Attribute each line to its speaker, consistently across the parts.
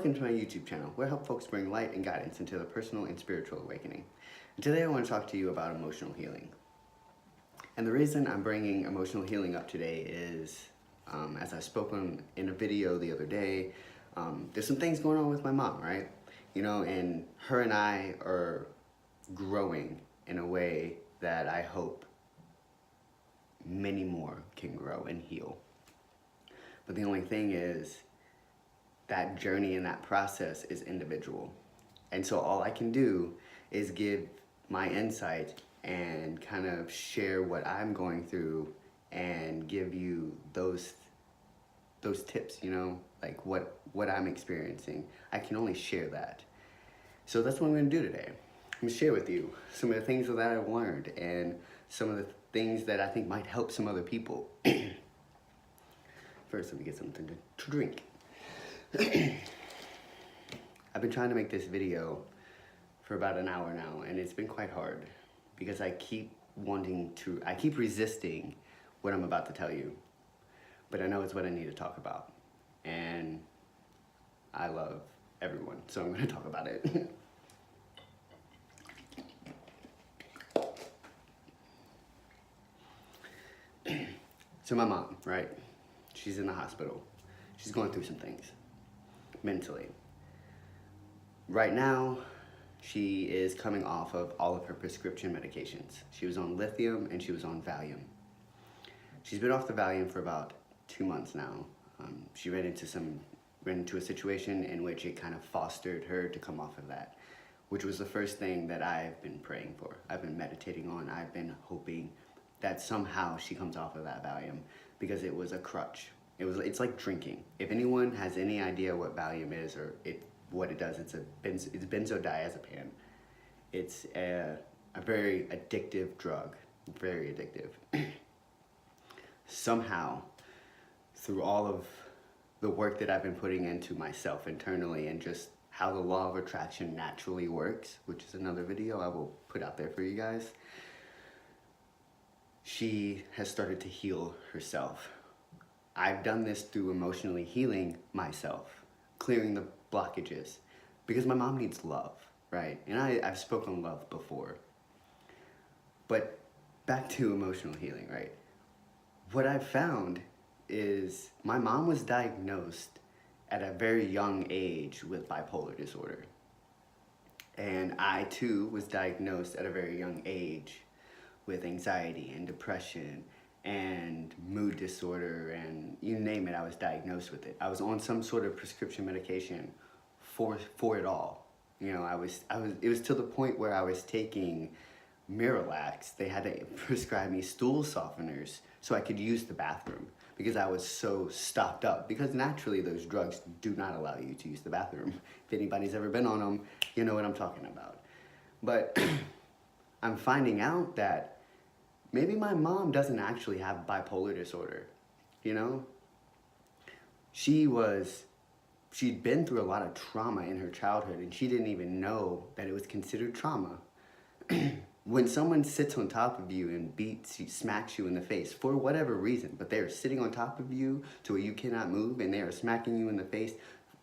Speaker 1: welcome to my YouTube channel, where I help folks bring light and guidance into their personal and spiritual awakening. And today I want to talk to you about emotional healing. And the reason I'm bringing emotional healing up today is, as I spoke on in a video the other day, there's some things going on with my mom, right? You know, and her and I are growing in a way that I hope many more can grow and heal. But the only thing is, that journey and that process is individual. And so all I can do is give my insight and kind of share what I'm going through and give you those tips, you know, like what I'm experiencing. I can only share that. So that's what I'm going to do today. I'm going to share with you some of the things that I've learned and some of the things that I think might help some other people. First, let me get something to drink. I've been trying to make this video for about an hour now, and it's been quite hard because I keep resisting what I'm about to tell you, but I know it's what I need to talk about, and I love everyone, so I'm going to talk about it. So my mom, right? She's in the hospital. She's going through some things mentally. Right now, she is coming off of all of her prescription medications. She was on lithium and she was on Valium. She's been off the Valium for about 2 months now. She ran into a situation in which it kind of fostered her to come off of that, which was the first thing that I've been praying for. I've been meditating on. I've been hoping that somehow she comes off of that Valium, because it was a crutch. It's like drinking. If anyone has any idea what Valium is or what it does, it's benzodiazepam. It's a very addictive drug, very addictive. Somehow, through all of the work that I've been putting into myself internally and just how the law of attraction naturally works, which is another video I will put out there for you guys, she has started to heal herself. I've done this through emotionally healing myself, clearing the blockages, because my mom needs love, right? And I've spoken love before. But back to emotional healing, right? What I've found is my mom was diagnosed at a very young age with bipolar disorder. And I too was diagnosed at a very young age with anxiety and depression and mood disorder, and you name it, I was diagnosed with it. I was on some sort of prescription medication for it all. You know, it was to the point where I was taking Miralax. They had to prescribe me stool softeners so I could use the bathroom because I was so stopped up, because naturally those drugs do not allow you to use the bathroom. If anybody's ever been on them, you know what I'm talking about. But I'm finding out that maybe my mom doesn't actually have bipolar disorder, you know? She'd been through a lot of trauma in her childhood, and she didn't even know that it was considered trauma. When someone sits on top of you and smacks you in the face for whatever reason, but they're sitting on top of you to where you cannot move, and they are smacking you in the face,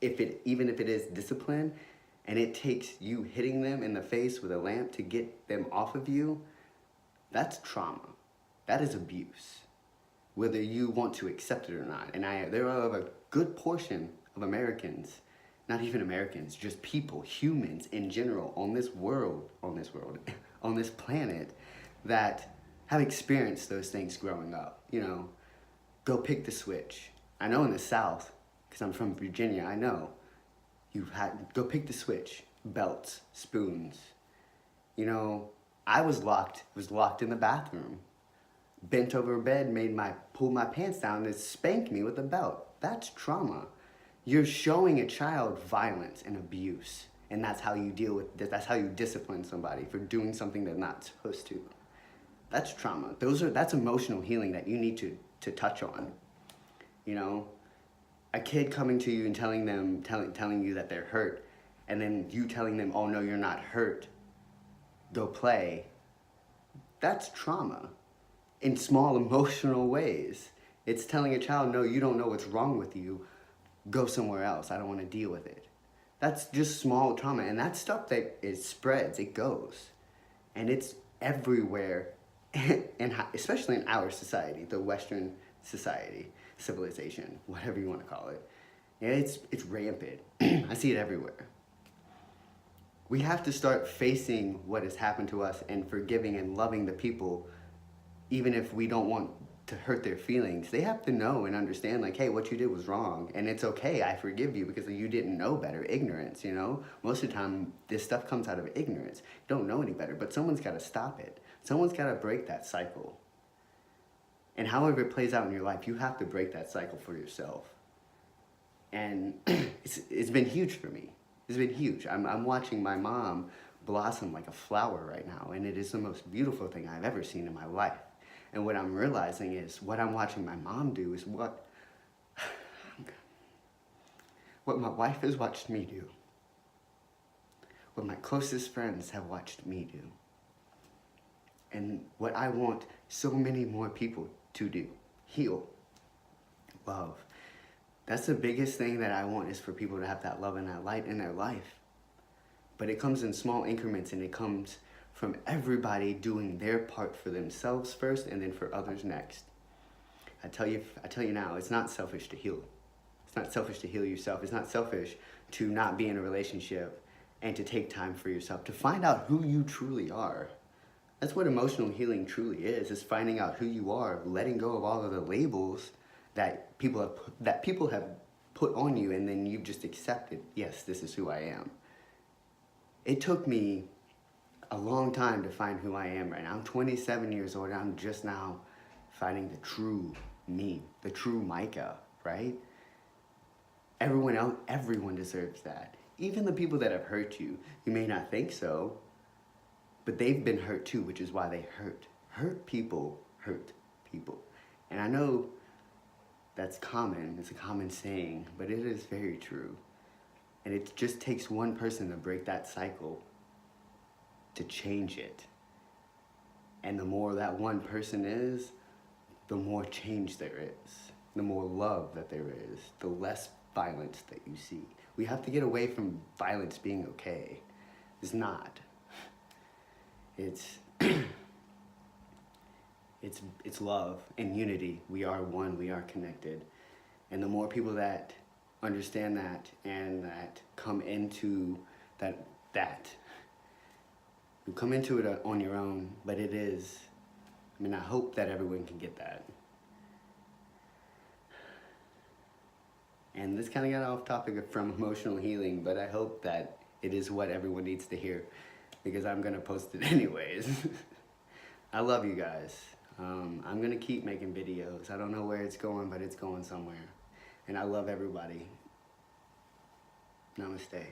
Speaker 1: even if it is discipline, and it takes you hitting them in the face with a lamp to get them off of you, that's trauma. That is abuse, whether you want to accept it or not. And there are a good portion of Americans, not even Americans, just people, humans in general on this planet, that have experienced those things growing up. You know, go pick the switch. I know in the South, because I'm from Virginia, I know go pick the switch, belts, spoons. You know, I was locked in the bathroom, bent over a bed, pulled my pants down and spanked me with a belt. That's trauma. You're showing a child violence and abuse, and that's how you deal with this. That's how you discipline somebody for doing something they're not supposed to. That's trauma. That's emotional healing that you need to touch on. You know, a kid coming to you and telling you that they're hurt, and then you telling them, "Oh no, you're not hurt. Go play." That's trauma in small emotional ways. It's telling a child, no, you don't know what's wrong with you. Go somewhere else. I don't want to deal with it. That's just small trauma, and that's stuff that it spreads, it goes, and it's everywhere, and especially in our society, the Western society, civilization, whatever you want to call it. And it's rampant. I see it everywhere. We have to start facing what has happened to us and forgiving and loving the people, even if we don't want to hurt their feelings. They have to know and understand, like, hey, what you did was wrong, and it's okay, I forgive you because you didn't know better. Ignorance, you know? Most of the time, this stuff comes out of ignorance. You don't know any better, but someone's got to stop it. Someone's got to break that cycle. And however it plays out in your life, you have to break that cycle for yourself. And it's been huge for me. It's been huge. I'm watching my mom blossom like a flower right now, and it is the most beautiful thing I've ever seen in my life. And what I'm realizing is what I'm watching my mom do is what my wife has watched me do. What my closest friends have watched me do. And what I want so many more people to do. Heal. Love. That's the biggest thing that I want, is for people to have that love and that light in their life. But it comes in small increments, and it comes from everybody doing their part for themselves first and then for others next. I tell you now, it's not selfish to heal. It's not selfish to heal yourself. It's not selfish to not be in a relationship and to take time for yourself, to find out who you truly are. That's what emotional healing truly is finding out who you are, letting go of all of the labels that people have put on you, and then you've just accepted, yes, this is who I am. It took me a long time to find who I am right now. I'm 27 years old, and I'm just now finding the true me, the true Micah, right? Everyone deserves that. Even the people that have hurt you, you may not think so, but they've been hurt too, which is why they hurt. Hurt people hurt people. And I know that's common, it's a common saying, but it is very true. And it just takes one person to break that cycle, to change it. And the more that one person is, the more change there is. The more love that there is, the less violence that you see. We have to get away from violence being okay. It's not. It's it's love and unity. We are one, we are connected. And the more people that understand that and that come into that you come into it on your own, but it is, I hope that everyone can get that. And this kind of got off topic from emotional healing, but I hope that it is what everyone needs to hear, because I'm gonna post it anyways. I love you guys. I'm gonna keep making videos. I don't know where it's going, but it's going somewhere. And I love everybody. Namaste.